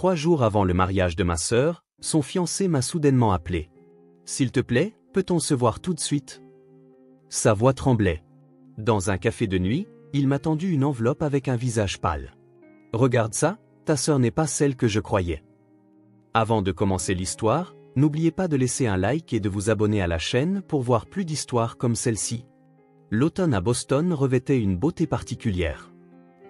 3 jours avant le mariage de ma sœur, son fiancé m'a soudainement appelé. « S'il te plaît, peut-on se voir tout de suite ?» Sa voix tremblait. Dans un café de nuit, il m'a tendu une enveloppe avec un visage pâle. « Regarde ça, ta sœur n'est pas celle que je croyais. » Avant de commencer l'histoire, n'oubliez pas de laisser un like et de vous abonner à la chaîne pour voir plus d'histoires comme celle-ci. L'automne à Boston revêtait une beauté particulière.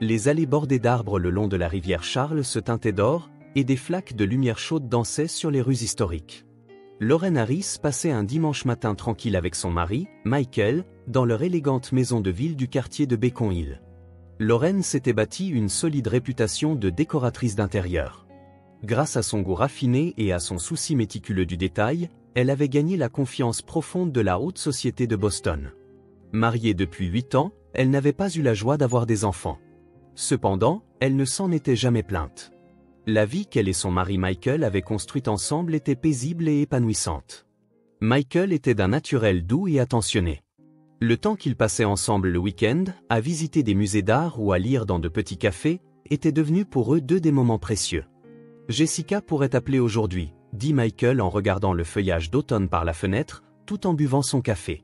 Les allées bordées d'arbres le long de la rivière Charles se teintaient d'or, et des flaques de lumière chaude dansaient sur les rues historiques. Lorraine Harris passait un dimanche matin tranquille avec son mari, Michael, dans leur élégante maison de ville du quartier de Beacon Hill. Lorraine s'était bâtie une solide réputation de décoratrice d'intérieur. Grâce à son goût raffiné et à son souci méticuleux du détail, elle avait gagné la confiance profonde de la haute société de Boston. Mariée depuis 8 ans, elle n'avait pas eu la joie d'avoir des enfants. Cependant, elle ne s'en était jamais plainte. La vie qu'elle et son mari Michael avaient construite ensemble était paisible et épanouissante. Michael était d'un naturel doux et attentionné. Le temps qu'ils passaient ensemble le week-end, à visiter des musées d'art ou à lire dans de petits cafés, était devenu pour eux deux des moments précieux. « Jessica pourrait t'appeler aujourd'hui », dit Michael en regardant le feuillage d'automne par la fenêtre, tout en buvant son café.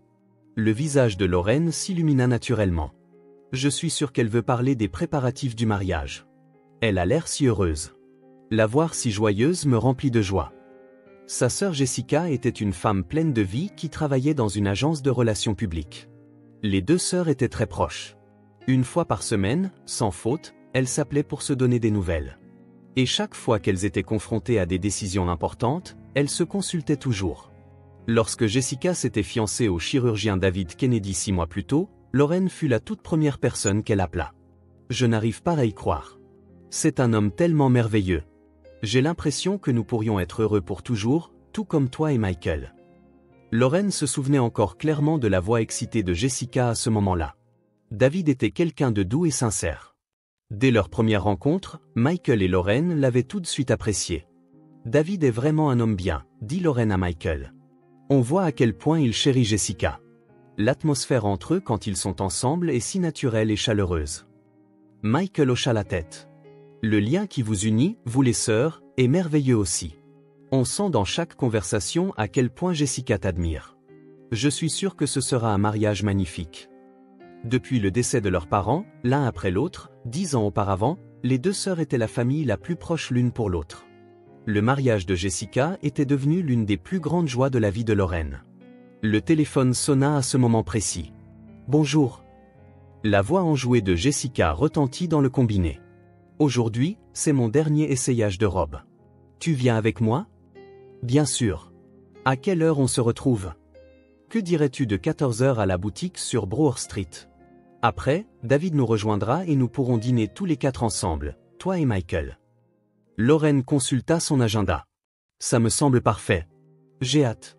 Le visage de Lorraine s'illumina naturellement. « Je suis sûr qu'elle veut parler des préparatifs du mariage. Elle a l'air si heureuse. La voir si joyeuse me remplit de joie. » Sa sœur Jessica était une femme pleine de vie qui travaillait dans une agence de relations publiques. Les deux sœurs étaient très proches. Une fois par semaine, sans faute, elles s'appelaient pour se donner des nouvelles. Et chaque fois qu'elles étaient confrontées à des décisions importantes, elles se consultaient toujours. Lorsque Jessica s'était fiancée au chirurgien David Kennedy 6 mois plus tôt, Lorraine fut la toute première personne qu'elle appela. « Je n'arrive pas à y croire. C'est un homme tellement merveilleux. J'ai l'impression que nous pourrions être heureux pour toujours, tout comme toi et Michael. » Lorraine se souvenait encore clairement de la voix excitée de Jessica à ce moment-là. David était quelqu'un de doux et sincère. Dès leur première rencontre, Michael et Lorraine l'avaient tout de suite apprécié. « David est vraiment un homme bien », dit Lorraine à Michael. « On voit à quel point il chérit Jessica. L'atmosphère entre eux quand ils sont ensemble est si naturelle et chaleureuse. » Michael hocha la tête. « Le lien qui vous unit, vous les sœurs, est merveilleux aussi. On sent dans chaque conversation à quel point Jessica t'admire. Je suis sûr que ce sera un mariage magnifique. » Depuis le décès de leurs parents, l'un après l'autre, 10 ans auparavant, les deux sœurs étaient la famille la plus proche l'une pour l'autre. Le mariage de Jessica était devenu l'une des plus grandes joies de la vie de Lorraine. Le téléphone sonna à ce moment précis. « Bonjour. » La voix enjouée de Jessica retentit dans le combiné. « Aujourd'hui, c'est mon dernier essayage de robe. Tu viens avec moi ? » « Bien sûr. À quelle heure on se retrouve ? Que dirais-tu de 14h à la boutique sur Brewer Street ? Après, David nous rejoindra et nous pourrons dîner tous les 4 ensemble, toi et Michael. » Lorraine consulta son agenda. « Ça me semble parfait. J'ai hâte. »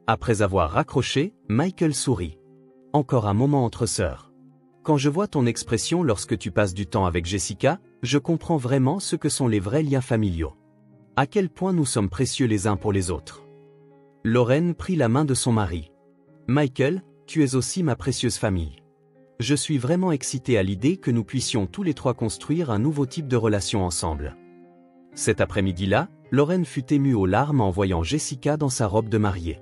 Après avoir raccroché, Michael sourit. « Encore un moment entre sœurs. Quand je vois ton expression lorsque tu passes du temps avec Jessica, je comprends vraiment ce que sont les vrais liens familiaux. À quel point nous sommes précieux les uns pour les autres. » Lorraine prit la main de son mari. « Michael, tu es aussi ma précieuse famille. Je suis vraiment excitée à l'idée que nous puissions tous les trois construire un nouveau type de relation ensemble. » Cet après-midi-là, Lorraine fut émue aux larmes en voyant Jessica dans sa robe de mariée.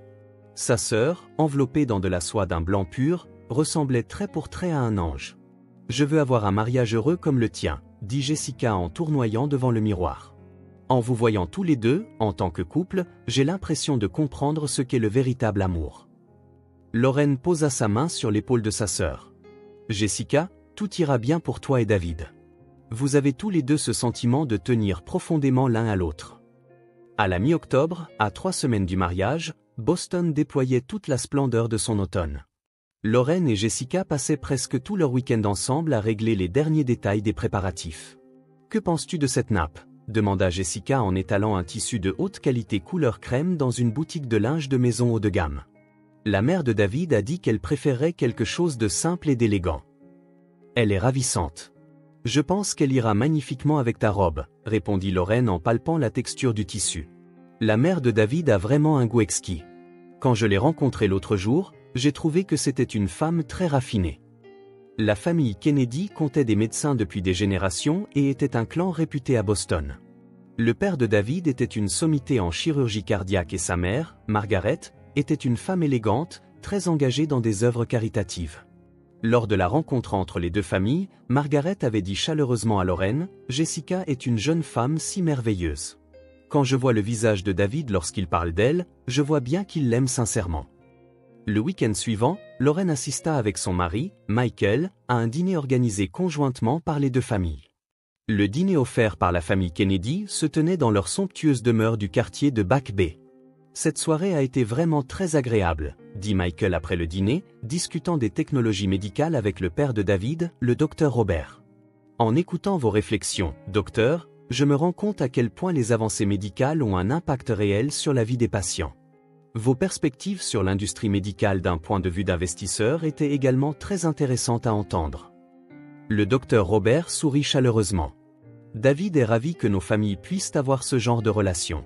Sa sœur, enveloppée dans de la soie d'un blanc pur, ressemblait trait pour trait à un ange. « Je veux avoir un mariage heureux comme le tien, » dit Jessica en tournoyant devant le miroir. « En vous voyant tous les deux, en tant que couple, j'ai l'impression de comprendre ce qu'est le véritable amour. » Lorraine posa sa main sur l'épaule de sa sœur. « Jessica, tout ira bien pour toi et David. Vous avez tous les deux ce sentiment de tenir profondément l'un à l'autre. » À la mi-octobre, à 3 semaines du mariage, Boston déployait toute la splendeur de son automne. Lorraine et Jessica passaient presque tout leur week-end ensemble à régler les derniers détails des préparatifs. « Que penses-tu de cette nappe ? » demanda Jessica en étalant un tissu de haute qualité couleur crème dans une boutique de linge de maison haut de gamme. La mère de David a dit qu'elle préférait quelque chose de simple et d'élégant. « Elle est ravissante. Je pense qu'elle ira magnifiquement avec ta robe, » répondit Lorraine en palpant la texture du tissu. La mère de David a vraiment un goût exquis. Quand je l'ai rencontrée l'autre jour, j'ai trouvé que c'était une femme très raffinée. La famille Kennedy comptait des médecins depuis des générations et était un clan réputé à Boston. Le père de David était une sommité en chirurgie cardiaque et sa mère, Margaret, était une femme élégante, très engagée dans des œuvres caritatives. Lors de la rencontre entre les deux familles, Margaret avait dit chaleureusement à Lorraine, « Jessica est une jeune femme si merveilleuse. Quand je vois le visage de David lorsqu'il parle d'elle, je vois bien qu'il l'aime sincèrement. » Le week-end suivant, Lorraine assista avec son mari, Michael, à un dîner organisé conjointement par les deux familles. Le dîner offert par la famille Kennedy se tenait dans leur somptueuse demeure du quartier de Back Bay. « Cette soirée a été vraiment très agréable », dit Michael après le dîner, discutant des technologies médicales avec le père de David, le docteur Robert. « En écoutant vos réflexions, docteur, je me rends compte à quel point les avancées médicales ont un impact réel sur la vie des patients. Vos perspectives sur l'industrie médicale d'un point de vue d'investisseur étaient également très intéressantes à entendre. » Le docteur Robert sourit chaleureusement. « David est ravi que nos familles puissent avoir ce genre de relation. »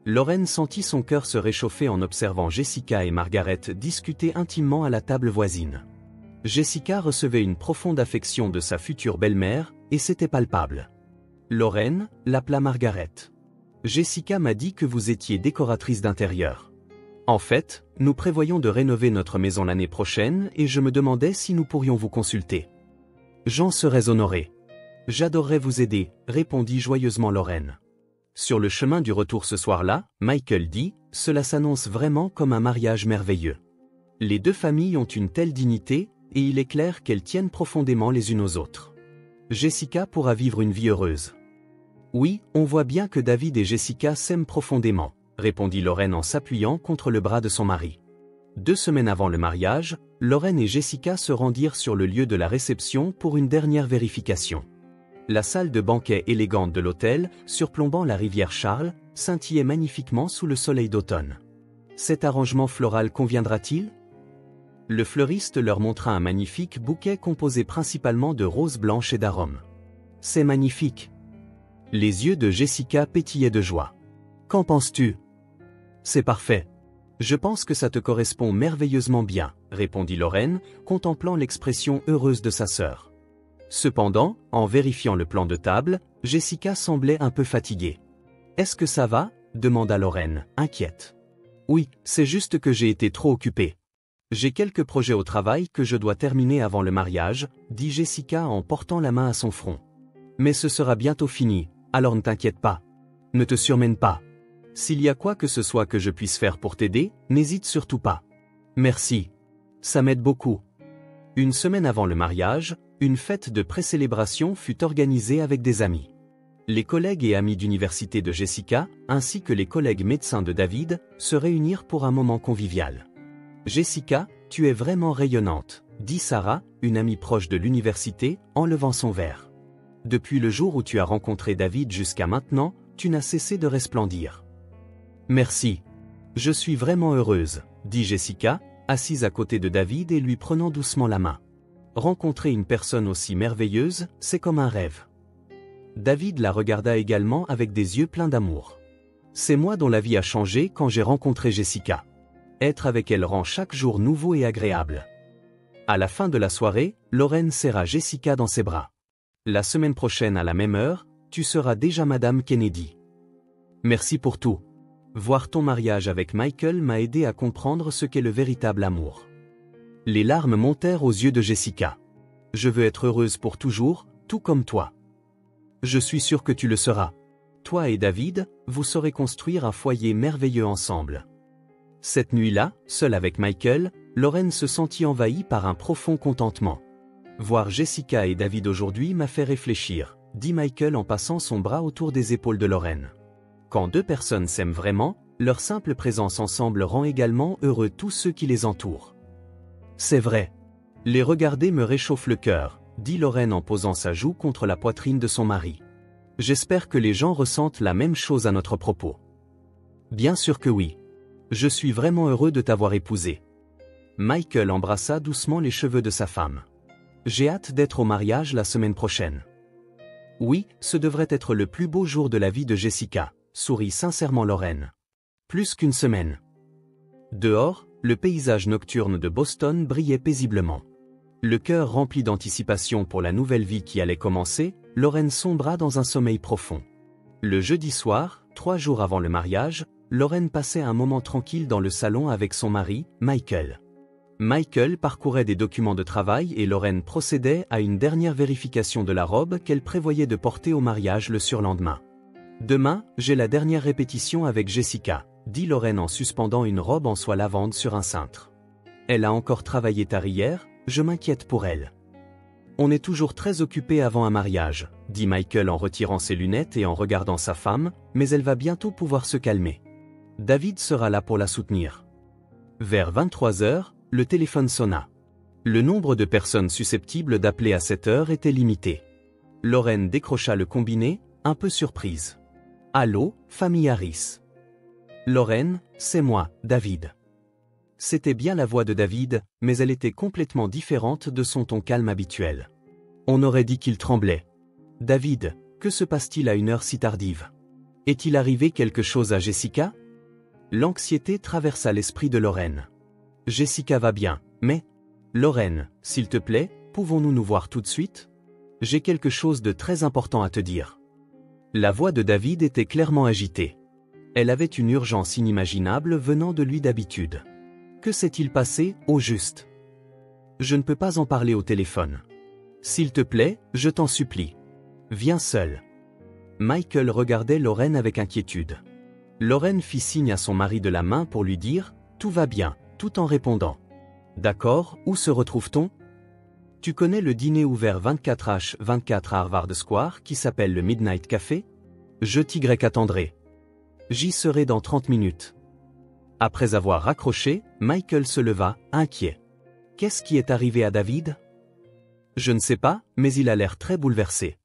Lorraine sentit son cœur se réchauffer en observant Jessica et Margaret discuter intimement à la table voisine. Jessica recevait une profonde affection de sa future belle-mère, et c'était palpable. Lorraine l'appela Margaret. « Jessica m'a dit que vous étiez décoratrice d'intérieur. En fait, nous prévoyons de rénover notre maison l'année prochaine et je me demandais si nous pourrions vous consulter. »« J'en serais honoré. »« J'adorerais vous aider, » répondit joyeusement Lorraine. Sur le chemin du retour ce soir-là, Michael dit « Cela s'annonce vraiment comme un mariage merveilleux. Les deux familles ont une telle dignité, et il est clair qu'elles tiennent profondément les unes aux autres. Jessica pourra vivre une vie heureuse. » « Oui, on voit bien que David et Jessica s'aiment profondément, » répondit Lorraine en s'appuyant contre le bras de son mari. 2 semaines avant le mariage, Lorraine et Jessica se rendirent sur le lieu de la réception pour une dernière vérification. La salle de banquet élégante de l'hôtel, surplombant la rivière Charles, scintillait magnifiquement sous le soleil d'automne. Cet arrangement floral conviendra-t-il ? Le fleuriste leur montra un magnifique bouquet composé principalement de roses blanches et d'arômes. « C'est magnifique !» Les yeux de Jessica pétillaient de joie. « Qu'en penses-tu ? » ?»« C'est parfait. Je pense que ça te correspond merveilleusement bien, » répondit Lorraine, contemplant l'expression heureuse de sa sœur. Cependant, en vérifiant le plan de table, Jessica semblait un peu fatiguée. « Est-ce que ça va ? » demanda Lorraine, inquiète. « Oui, c'est juste que j'ai été trop occupée. J'ai quelques projets au travail que je dois terminer avant le mariage, » dit Jessica en portant la main à son front. « Mais ce sera bientôt fini. Alors ne t'inquiète pas. Ne te surmène pas. S'il y a quoi que ce soit que je puisse faire pour t'aider, n'hésite surtout pas. Merci. Ça m'aide beaucoup. » Une semaine avant le mariage, une fête de pré-célébration fut organisée avec des amis. Les collègues et amis d'université de Jessica, ainsi que les collègues médecins de David, se réunirent pour un moment convivial. « Jessica, tu es vraiment rayonnante, » dit Sarah, une amie proche de l'université, en levant son verre. Depuis le jour où tu as rencontré David jusqu'à maintenant, tu n'as cessé de resplendir. Merci. Je suis vraiment heureuse, dit Jessica, assise à côté de David et lui prenant doucement la main. Rencontrer une personne aussi merveilleuse, c'est comme un rêve. David la regarda également avec des yeux pleins d'amour. C'est moi dont la vie a changé quand j'ai rencontré Jessica. Être avec elle rend chaque jour nouveau et agréable. À la fin de la soirée, Lorraine serra Jessica dans ses bras. La semaine prochaine à la même heure, tu seras déjà Madame Kennedy. Merci pour tout. Voir ton mariage avec Michael m'a aidé à comprendre ce qu'est le véritable amour. Les larmes montèrent aux yeux de Jessica. Je veux être heureuse pour toujours, tout comme toi. Je suis sûre que tu le seras. Toi et David, vous saurez construire un foyer merveilleux ensemble. Cette nuit-là, seule avec Michael, Lorraine se sentit envahie par un profond contentement. Voir Jessica et David aujourd'hui m'a fait réfléchir, dit Michael en passant son bras autour des épaules de Lorraine. Quand 2 personnes s'aiment vraiment, leur simple présence ensemble rend également heureux tous ceux qui les entourent. C'est vrai. Les regarder me réchauffe le cœur, dit Lorraine en posant sa joue contre la poitrine de son mari. J'espère que les gens ressentent la même chose à notre propos. Bien sûr que oui. Je suis vraiment heureux de t'avoir épousé. Michael embrassa doucement les cheveux de sa femme. J'ai hâte d'être au mariage la semaine prochaine. Oui, ce devrait être le plus beau jour de la vie de Jessica, sourit sincèrement Lorraine. Plus qu'une semaine. Dehors, le paysage nocturne de Boston brillait paisiblement. Le cœur rempli d'anticipation pour la nouvelle vie qui allait commencer, Lorraine sombra dans un sommeil profond. Le jeudi soir, 3 jours avant le mariage, Lauren passait un moment tranquille dans le salon avec son mari, Michael. Michael parcourait des documents de travail et Lauren procédait à une dernière vérification de la robe qu'elle prévoyait de porter au mariage le surlendemain. « Demain, j'ai la dernière répétition avec Jessica », dit Lauren en suspendant une robe en soie lavande sur un cintre. « Elle a encore travaillé tard hier, je m'inquiète pour elle. » « On est toujours très occupé avant un mariage, » dit Michael en retirant ses lunettes et en regardant sa femme, mais elle va bientôt pouvoir se calmer. David sera là pour la soutenir. Vers 23 heures, le téléphone sonna. Le nombre de personnes susceptibles d'appeler à cette heure était limité. Lauren décrocha le combiné, un peu surprise. « Allô, famille Harris. »« Lauren, c'est moi, David. » C'était bien la voix de David, mais elle était complètement différente de son ton calme habituel. On aurait dit qu'il tremblait. « David, que se passe-t-il à une heure si tardive? Est-il arrivé quelque chose à Jessica ?» L'anxiété traversa l'esprit de Lauren. « Jessica va bien, mais... Lauren, s'il te plaît, pouvons-nous nous voir tout de suite? J'ai quelque chose de très important à te dire. » La voix de David était clairement agitée. Elle avait une urgence inimaginable venant de lui d'habitude. Que s'est-il passé, au juste? Je ne peux pas en parler au téléphone. S'il te plaît, je t'en supplie. Viens seul. Michael regardait Lauren avec inquiétude. Lauren fit signe à son mari de la main pour lui dire « Tout va bien », tout en répondant « D'accord, où se retrouve-t-on? Tu connais le dîner ouvert 24h24 à Harvard Square qui s'appelle le Midnight Café? Je t'y attendrai. J'y serai dans 30 minutes. » Après avoir raccroché, Michael se leva, inquiet. Qu'est-ce qui est arrivé à David? Je ne sais pas, mais il a l'air très bouleversé.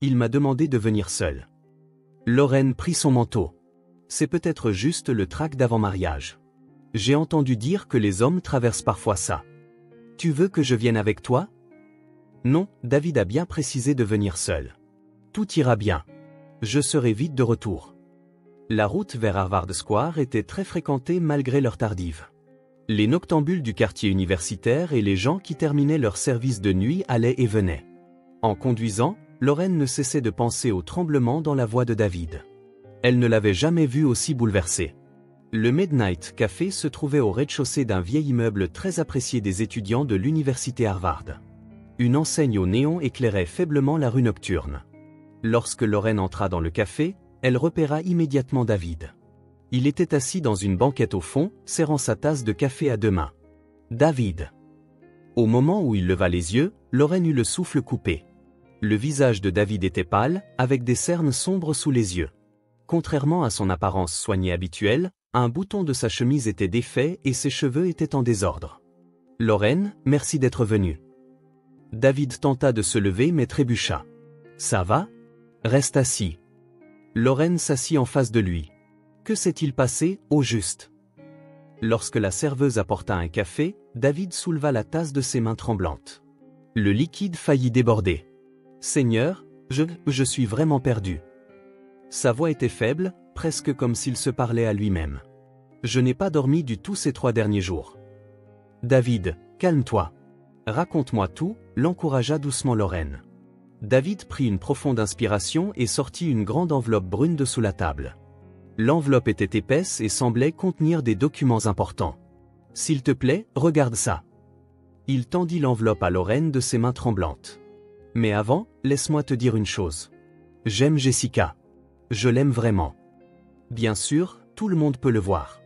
Il m'a demandé de venir seul. Lauren prit son manteau. C'est peut-être juste le trac d'avant-mariage. J'ai entendu dire que les hommes traversent parfois ça. Tu veux que je vienne avec toi? Non, David a bien précisé de venir seul. Tout ira bien. Je serai vite de retour. La route vers Harvard Square était très fréquentée malgré l'heure tardive. Les noctambules du quartier universitaire et les gens qui terminaient leur service de nuit allaient et venaient. En conduisant, Lauren ne cessait de penser au tremblement dans la voix de David. Elle ne l'avait jamais vu aussi bouleversé. Le Midnight Café se trouvait au rez-de-chaussée d'un vieil immeuble très apprécié des étudiants de l'université Harvard. Une enseigne au néon éclairait faiblement la rue nocturne. Lorsque Lauren entra dans le café, elle repéra immédiatement David. Il était assis dans une banquette au fond, serrant sa tasse de café à deux mains. David. Au moment où il leva les yeux, Lauren eut le souffle coupé. Le visage de David était pâle, avec des cernes sombres sous les yeux. Contrairement à son apparence soignée habituelle, un bouton de sa chemise était défait et ses cheveux étaient en désordre. « Lauren, merci d'être venue. » David tenta de se lever mais trébucha. « Ça va? Reste assis. » Lauren s'assit en face de lui. Que s'est-il passé, au juste? Lorsque la serveuse apporta un café, David souleva la tasse de ses mains tremblantes. Le liquide faillit déborder. « Seigneur, je suis vraiment perdu. » Sa voix était faible, presque comme s'il se parlait à lui-même. « Je n'ai pas dormi du tout ces 3 derniers jours. »« David, calme-toi. Raconte-moi tout », l'encouragea doucement Lauren. David prit une profonde inspiration et sortit une grande enveloppe brune de sous la table. L'enveloppe était épaisse et semblait contenir des documents importants. « S'il te plaît, regarde ça. » Il tendit l'enveloppe à Lauren de ses mains tremblantes. « Mais avant, laisse-moi te dire une chose. J'aime Jessica. Je l'aime vraiment. Bien sûr, tout le monde peut le voir.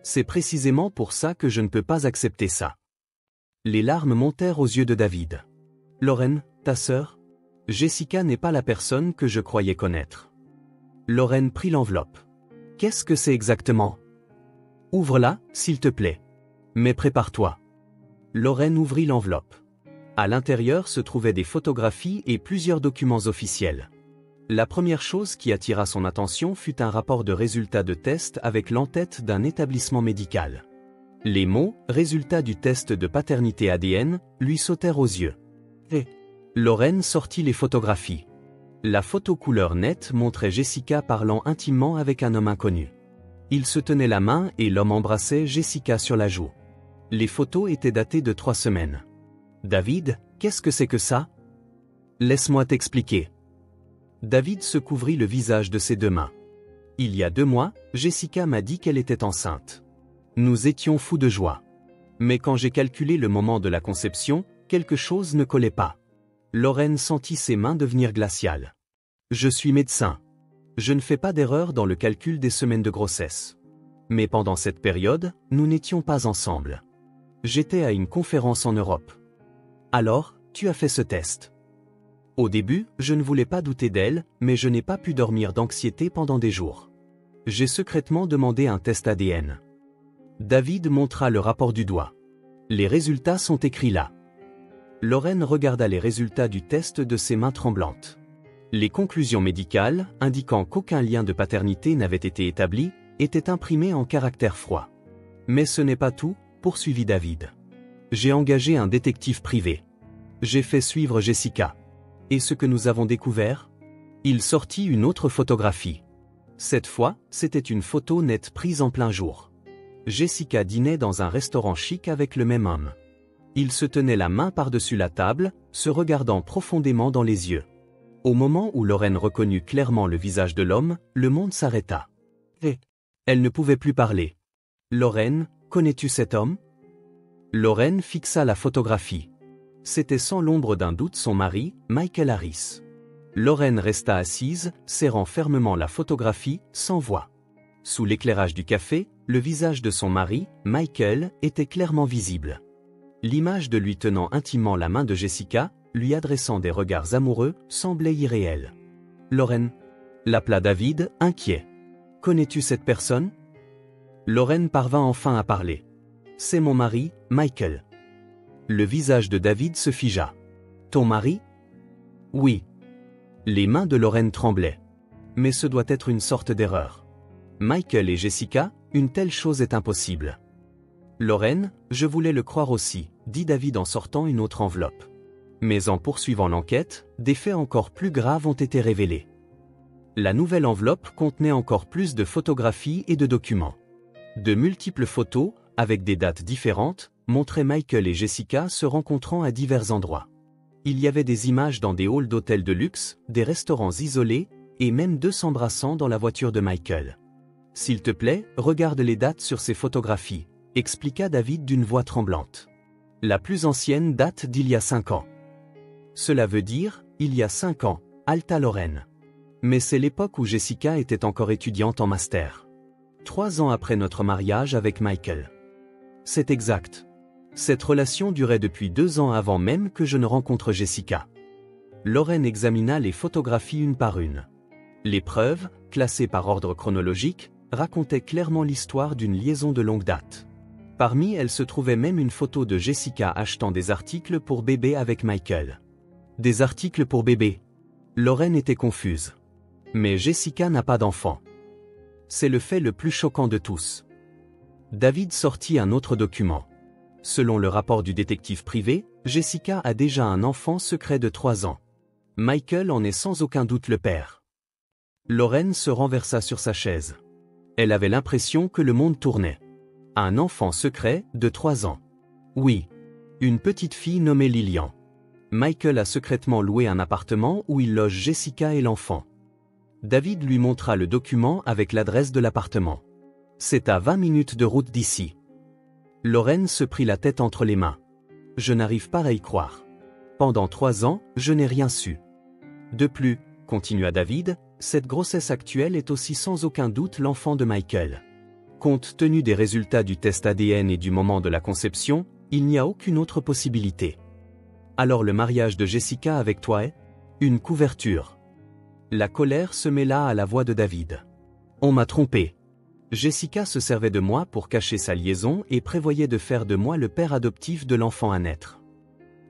C'est précisément pour ça que je ne peux pas accepter ça. » Les larmes montèrent aux yeux de David. « Lauren, ta sœur? Jessica n'est pas la personne que je croyais connaître. » Lauren prit l'enveloppe. « Qu'est-ce que c'est exactement? Ouvre-la, s'il te plaît. Mais prépare-toi. » Lauren ouvrit l'enveloppe. À l'intérieur se trouvaient des photographies et plusieurs documents officiels. La première chose qui attira son attention fut un rapport de résultats de test avec l'entête d'un établissement médical. Les mots « résultat du test de paternité ADN » lui sautèrent aux yeux. Et Lauren sortit les photographies. La photo couleur nette montrait Jessica parlant intimement avec un homme inconnu. Ils se tenaient la main et l'homme embrassait Jessica sur la joue. Les photos étaient datées de 3 semaines. « David, qu'est-ce que c'est que ça? Laisse-moi t'expliquer. » David se couvrit le visage de ses deux mains. Il y a 2 mois, Jessica m'a dit qu'elle était enceinte. Nous étions fous de joie. Mais quand j'ai calculé le moment de la conception, quelque chose ne collait pas. Lorraine sentit ses mains devenir glaciales. Je suis médecin. Je ne fais pas d'erreur dans le calcul des semaines de grossesse. Mais pendant cette période, nous n'étions pas ensemble. J'étais à une conférence en Europe. Alors, tu as fait ce test. Au début, je ne voulais pas douter d'elle, mais je n'ai pas pu dormir d'anxiété pendant des jours. J'ai secrètement demandé un test ADN. David montra le rapport du doigt. Les résultats sont écrits là. Lorraine regarda les résultats du test de ses mains tremblantes. Les conclusions médicales, indiquant qu'aucun lien de paternité n'avait été établi, étaient imprimées en caractères froids. Mais ce n'est pas tout, poursuivit David. J'ai engagé un détective privé. J'ai fait suivre Jessica. Et ce que nous avons découvert? Il sortit une autre photographie. Cette fois, c'était une photo nette prise en plein jour. Jessica dînait dans un restaurant chic avec le même homme. Ils se tenaient la main par-dessus la table, se regardant profondément dans les yeux. Au moment où Lorraine reconnut clairement le visage de l'homme, le monde s'arrêta. Et elle ne pouvait plus parler. Lorraine, connais-tu cet homme? Lorraine fixa la photographie. C'était sans l'ombre d'un doute son mari, Michael Harris. Lorraine resta assise, serrant fermement la photographie, sans voix. Sous l'éclairage du café, le visage de son mari, Michael, était clairement visible. L'image de lui tenant intimement la main de Jessica, lui adressant des regards amoureux, semblait irréelle. Lorraine, l'appela David, inquiet. Connais-tu cette personne? Lorraine parvint enfin à parler. C'est mon mari, Michael. Le visage de David se figea. Ton mari? Oui. Les mains de Lorraine tremblaient. Mais ce doit être une sorte d'erreur. Michael et Jessica, une telle chose est impossible. Lorraine, je voulais le croire aussi, dit David en sortant une autre enveloppe. Mais en poursuivant l'enquête, des faits encore plus graves ont été révélés. La nouvelle enveloppe contenait encore plus de photographies et de documents. De multiples photos, avec des dates différentes, montraient Michael et Jessica se rencontrant à divers endroits. Il y avait des images dans des halls d'hôtels de luxe, des restaurants isolés, et même 2 s'embrassant dans la voiture de Michael. S'il te plaît, regarde les dates sur ces photographies, expliqua David d'une voix tremblante. La plus ancienne date d'il y a 5 ans. Cela veut dire, il y a 5 ans, halta Lorraine. Mais c'est l'époque où Jessica était encore étudiante en master. 3 ans après notre mariage avec Michael. C'est exact. Cette relation durait depuis 2 ans avant même que je ne rencontre Jessica. Lorraine examina les photographies une par une. Les preuves, classées par ordre chronologique, racontaient clairement l'histoire d'une liaison de longue date. Parmi elles se trouvait même une photo de Jessica achetant des articles pour bébé avec Michael. Des articles pour bébé. Lorraine était confuse. Mais Jessica n'a pas d'enfant. C'est le fait le plus choquant de tous. David sortit un autre document. Selon le rapport du détective privé, Jessica a déjà un enfant secret de 3 ans. Michael en est sans aucun doute le père. Lorraine se renversa sur sa chaise. Elle avait l'impression que le monde tournait. Un enfant secret, de 3 ans. Oui. Une petite fille nommée Lilian. Michael a secrètement loué un appartement où il loge Jessica et l'enfant. David lui montra le document avec l'adresse de l'appartement. C'est à 20 minutes de route d'ici. Lorraine se prit la tête entre les mains. Je n'arrive pas à y croire. Pendant 3 ans, je n'ai rien su. De plus, continua David, cette grossesse actuelle est aussi sans aucun doute l'enfant de Michael. Compte tenu des résultats du test ADN et du moment de la conception, il n'y a aucune autre possibilité. Alors le mariage de Jessica avec toi est une couverture. La colère se mêla à la voix de David. On m'a trompé. Jessica se servait de moi pour cacher sa liaison et prévoyait de faire de moi le père adoptif de l'enfant à naître.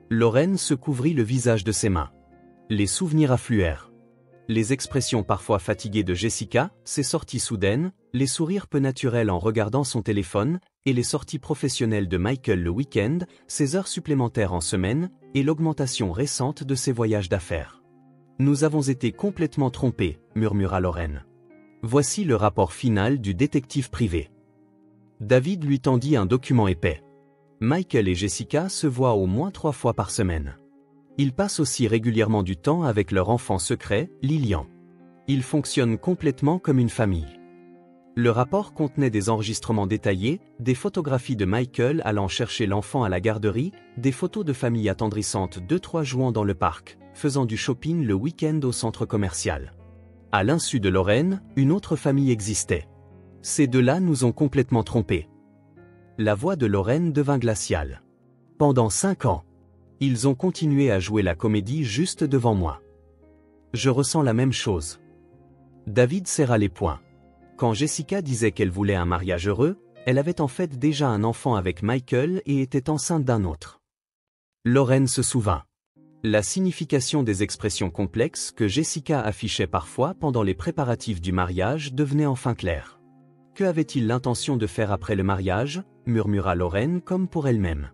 Lorraine se couvrit le visage de ses mains. Les souvenirs affluèrent. Les expressions parfois fatiguées de Jessica, ses sorties soudaines, les sourires peu naturels en regardant son téléphone, et les sorties professionnelles de Michael le week-end, ses heures supplémentaires en semaine, et l'augmentation récente de ses voyages d'affaires. Nous avons été complètement trompés, murmura Lorraine. Voici le rapport final du détective privé. David lui tendit un document épais. Michael et Jessica se voient au moins 3 fois par semaine. Ils passent aussi régulièrement du temps avec leur enfant secret, Lilian. Ils fonctionnent complètement comme une famille. Le rapport contenait des enregistrements détaillés, des photographies de Michael allant chercher l'enfant à la garderie, des photos de familles attendrissantes 2-3 jouant dans le parc, faisant du shopping le week-end au centre commercial. À l'insu de Lorraine, une autre famille existait. Ces deux-là nous ont complètement trompés. La voix de Lorraine devint glaciale. Pendant 5 ans, ils ont continué à jouer la comédie juste devant moi. Je ressens la même chose. David serra les poings. Quand Jessica disait qu'elle voulait un mariage heureux, elle avait en fait déjà un enfant avec Michael et était enceinte d'un autre. Lorraine se souvint. La signification des expressions complexes que Jessica affichait parfois pendant les préparatifs du mariage devenait enfin claire. Que avait-il l'intention de faire après le mariage, murmura Lorraine comme pour elle-même.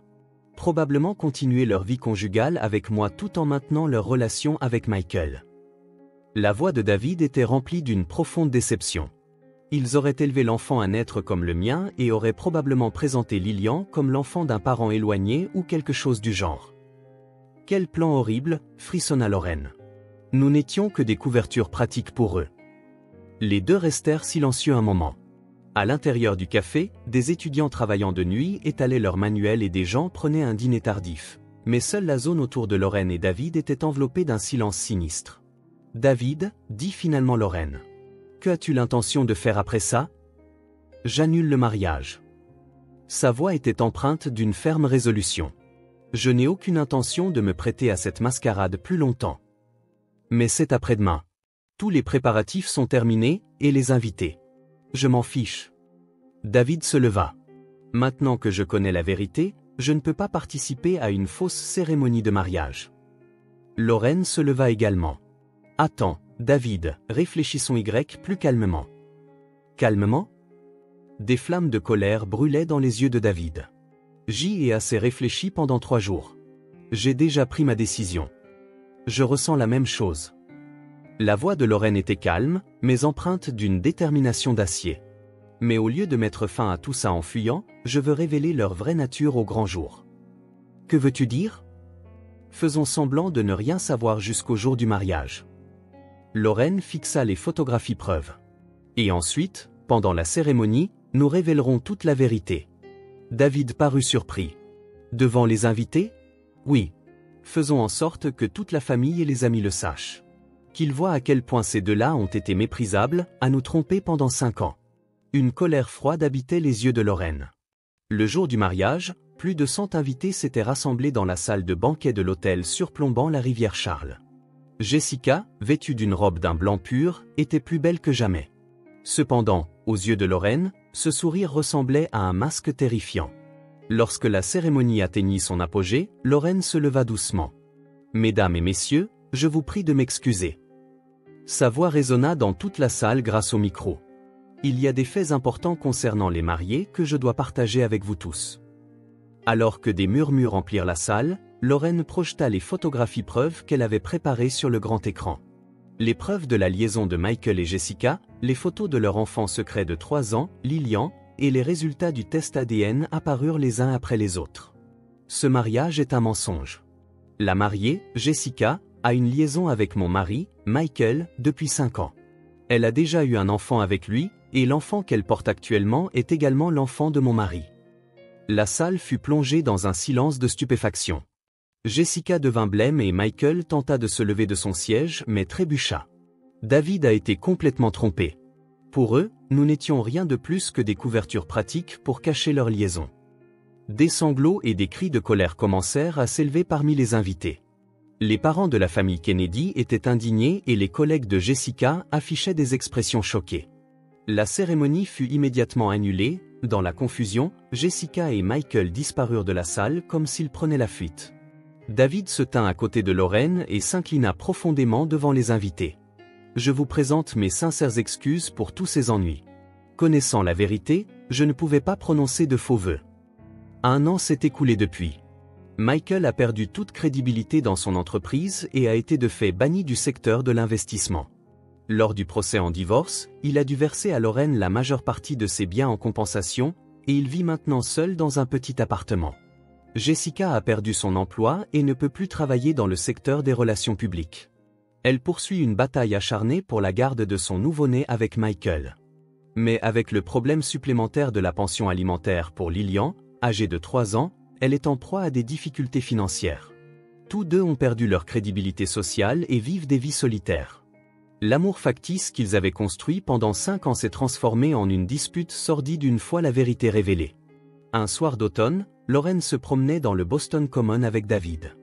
Probablement continuer leur vie conjugale avec moi tout en maintenant leur relation avec Michael. La voix de David était remplie d'une profonde déception. Ils auraient élevé l'enfant à naître comme le mien et auraient probablement présenté Lilian comme l'enfant d'un parent éloigné ou quelque chose du genre. Quel plan horrible, frissonna Lorraine. Nous n'étions que des couvertures pratiques pour eux. Les deux restèrent silencieux un moment. À l'intérieur du café, des étudiants travaillant de nuit étalaient leurs manuels et des gens prenaient un dîner tardif. Mais seule la zone autour de Lorraine et David était enveloppée d'un silence sinistre. « David, dit finalement Lorraine. Que as-tu l'intention de faire après ça ? » « J'annule le mariage. » Sa voix était empreinte d'une ferme résolution. « Je n'ai aucune intention de me prêter à cette mascarade plus longtemps. » Mais c'est après-demain. Tous les préparatifs sont terminés, et les invités. Je m'en fiche. David se leva. Maintenant que je connais la vérité, je ne peux pas participer à une fausse cérémonie de mariage. Lorraine se leva également. Attends, David, réfléchissons plus calmement. Calmement ? Des flammes de colère brûlaient dans les yeux de David. J'y ai assez réfléchi pendant 3 jours. J'ai déjà pris ma décision. Je ressens la même chose. La voix de Lorraine était calme, mais empreinte d'une détermination d'acier. Mais au lieu de mettre fin à tout ça en fuyant, je veux révéler leur vraie nature au grand jour. Que veux-tu dire ? Faisons semblant de ne rien savoir jusqu'au jour du mariage. Lorraine fixa les photographies preuves. Et ensuite, pendant la cérémonie, nous révélerons toute la vérité. David parut surpris. Devant les invités ? Oui. Faisons en sorte que toute la famille et les amis le sachent. Qu'ils voient à quel point ces deux-là ont été méprisables, à nous tromper pendant 5 ans. Une colère froide habitait les yeux de Lorraine. Le jour du mariage, plus de 100 invités s'étaient rassemblés dans la salle de banquet de l'hôtel surplombant la rivière Charles. Jessica, vêtue d'une robe d'un blanc pur, était plus belle que jamais. Cependant, aux yeux de Lorraine, ce sourire ressemblait à un masque terrifiant. Lorsque la cérémonie atteignit son apogée, Lorraine se leva doucement. « Mesdames et messieurs, je vous prie de m'excuser. » Sa voix résonna dans toute la salle grâce au micro. « Il y a des faits importants concernant les mariés que je dois partager avec vous tous. » Alors que des murmures remplirent la salle, Lorraine projeta les photographies preuves qu'elle avait préparées sur le grand écran. Les preuves de la liaison de Michael et Jessica, les photos de leur enfant secret de 3 ans, Lilian, et les résultats du test ADN apparurent les uns après les autres. Ce mariage est un mensonge. La mariée, Jessica, a une liaison avec mon mari, Michael, depuis 5 ans. Elle a déjà eu un enfant avec lui, et l'enfant qu'elle porte actuellement est également l'enfant de mon mari. La salle fut plongée dans un silence de stupéfaction. Jessica devint blême et Michael tenta de se lever de son siège mais trébucha. David a été complètement trompé. Pour eux, nous n'étions rien de plus que des couvertures pratiques pour cacher leur liaison. Des sanglots et des cris de colère commencèrent à s'élever parmi les invités. Les parents de la famille Kennedy étaient indignés et les collègues de Jessica affichaient des expressions choquées. La cérémonie fut immédiatement annulée. Dans la confusion, Jessica et Michael disparurent de la salle comme s'ils prenaient la fuite. David se tint à côté de Lorraine et s'inclina profondément devant les invités. « Je vous présente mes sincères excuses pour tous ces ennuis. Connaissant la vérité, je ne pouvais pas prononcer de faux vœux. 1 an s'est écoulé depuis. Michael a perdu toute crédibilité dans son entreprise et a été de fait banni du secteur de l'investissement. Lors du procès en divorce, il a dû verser à Lorraine la majeure partie de ses biens en compensation, et il vit maintenant seul dans un petit appartement. Jessica a perdu son emploi et ne peut plus travailler dans le secteur des relations publiques. Elle poursuit une bataille acharnée pour la garde de son nouveau-né avec Michael. Mais avec le problème supplémentaire de la pension alimentaire pour Lilian, âgée de 3 ans, elle est en proie à des difficultés financières. Tous deux ont perdu leur crédibilité sociale et vivent des vies solitaires. L'amour factice qu'ils avaient construit pendant 5 ans s'est transformé en une dispute sordide une fois la vérité révélée. Un soir d'automne, Lauren se promenait dans le Boston Common avec David.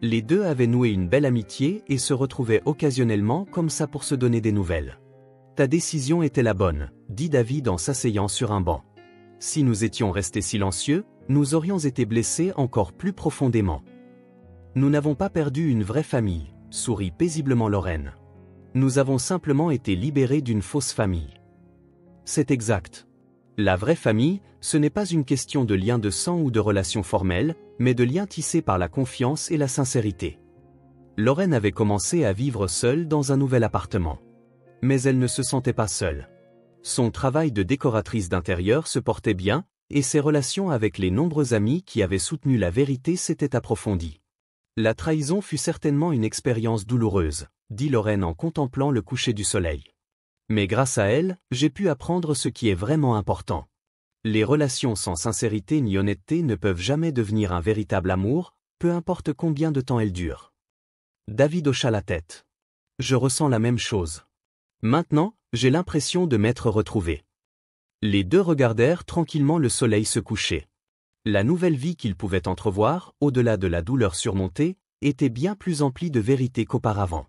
Les deux avaient noué une belle amitié et se retrouvaient occasionnellement comme ça pour se donner des nouvelles. « Ta décision était la bonne », dit David en s'asseyant sur un banc. « Si nous étions restés silencieux, nous aurions été blessés encore plus profondément. » Nous n'avons pas perdu une vraie famille, sourit paisiblement Lauren. Nous avons simplement été libérés d'une fausse famille. C'est exact. La vraie famille, ce n'est pas une question de lien de sang ou de relations formelles, mais de liens tissés par la confiance et la sincérité. Lauren avait commencé à vivre seule dans un nouvel appartement. Mais elle ne se sentait pas seule. Son travail de décoratrice d'intérieur se portait bien, et ses relations avec les nombreux amis qui avaient soutenu la vérité s'étaient approfondies. La trahison fut certainement une expérience douloureuse, dit Lauren en contemplant le coucher du soleil. Mais grâce à elle, j'ai pu apprendre ce qui est vraiment important. Les relations sans sincérité ni honnêteté ne peuvent jamais devenir un véritable amour, peu importe combien de temps elles durent. David hocha la tête. Je ressens la même chose. Maintenant, j'ai l'impression de m'être retrouvé. Les deux regardèrent tranquillement le soleil se coucher. La nouvelle vie qu'ils pouvaient entrevoir, au-delà de la douleur surmontée, était bien plus emplie de vérité qu'auparavant.